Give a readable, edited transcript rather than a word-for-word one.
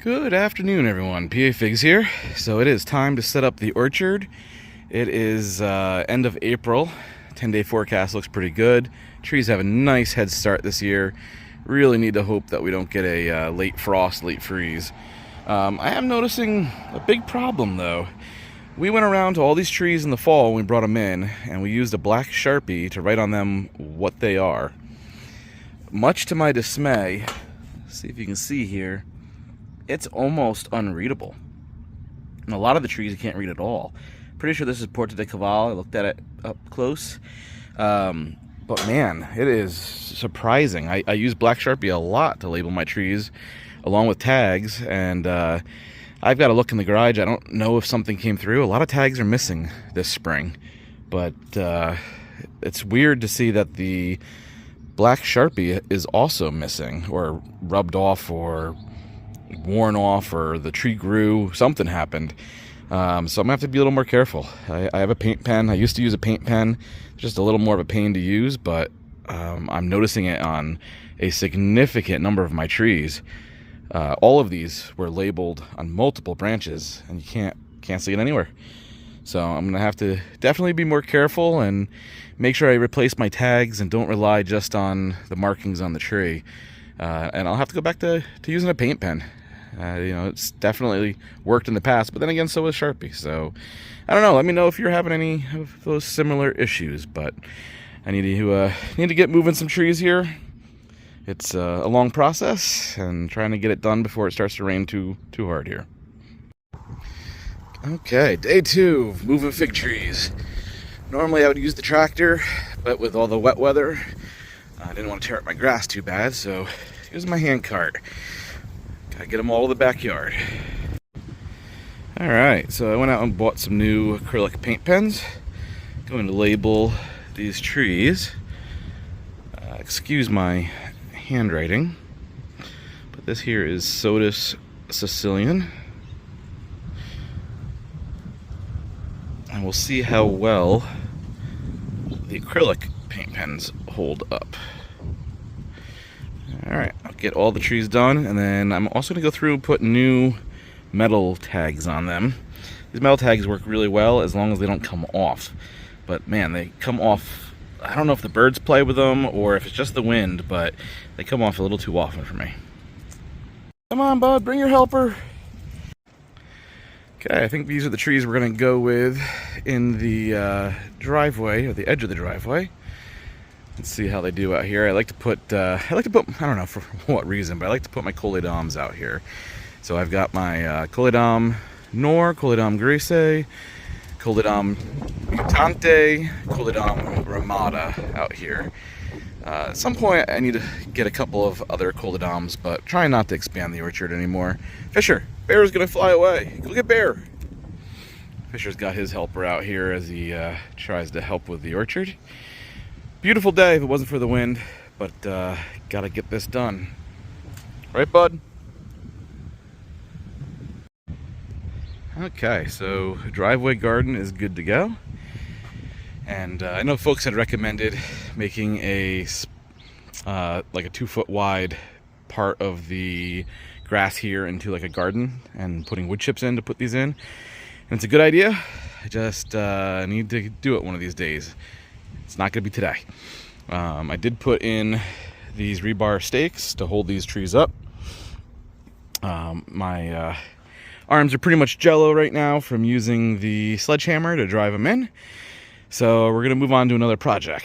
Good afternoon, everyone. PA Figs here. So it is time to set up the orchard. It is end of April. 10-day forecast looks pretty good. Trees have a nice head start this year. Really need to hope that we don't get a late frost, late freeze. I am noticing a big problem though. We went around to all these trees in the fall when we brought them in, and we used a black Sharpie to write on them what they are. Much to my dismay, see if you can see here, it's almost unreadable. And a lot of the trees you can't read at all. Pretty sure this is Porta de Caval. I looked at it up close. But man, it is surprising. I use black Sharpie a lot to label my trees along with tags, and I've got to look in the garage. I don't know if something came through. A lot of tags are missing this spring, but it's weird to see that the black Sharpie is also missing, or rubbed off, or worn off, or the tree grew, something happened. So I'm gonna have to be a little more careful. I have a paint pen. I used to use a paint pen, just a little more of a pain to use, but I'm noticing it on a significant number of my trees. All of these were labeled on multiple branches, and you can't see it anywhere. So I'm gonna have to definitely be more careful and make sure I replace my tags and don't rely just on the markings on the tree. And I'll have to go back to using a paint pen. It's definitely worked in the past, but then again, so has Sharpie. So I don't know. Let me know if you're having any of those similar issues. But I need to get moving some trees here. It's a long process, and trying to get it done before it starts to rain too hard here. Okay, day 2 of moving fig trees. Normally I would use the tractor, but with all the wet weather, I didn't want to tear up my grass too bad, so here's my hand cart. Gotta get them all to the backyard. Alright, so I went out and bought some new acrylic paint pens. Going to label these trees. Excuse my handwriting, but this here is Sotis Sicilian. And we'll see how well the acrylic paint pens hold up. Alright, I'll get all the trees done, and then I'm also going to go through and put new metal tags on them. These metal tags work really well as long as they don't come off. But man, they come off, I don't know if the birds play with them or if it's just the wind, but they come off a little too often for me. Come on, bud, bring your helper. Okay, I think these are the trees we're going to go with in the driveway, or the edge of the driveway. Let's see how they do out here. I like to put, I don't know for what reason, but I like to put my Coleodoms out here. So I've got my Coleodom Nor, Coleodom Grace, Coleodom Mutante, Coleodom Ramada out here. At some point I need to get a couple of other Coleodoms, but trying not to expand the orchard anymore. Fisher, Bear's gonna fly away. Go get Bear. Fisher's got his helper out here as he tries to help with the orchard. Beautiful day if it wasn't for the wind, but gotta get this done. Right, bud? Okay, so driveway garden is good to go. And I know folks had recommended making a like a 2-foot wide part of the grass here into like a garden and putting wood chips in to put these in. And it's a good idea. I just need to do it one of these days. It's not going to be today. I did put in these rebar stakes to hold these trees up. My arms are pretty much jello right now from using the sledgehammer to drive them in. So we're going to move on to another project.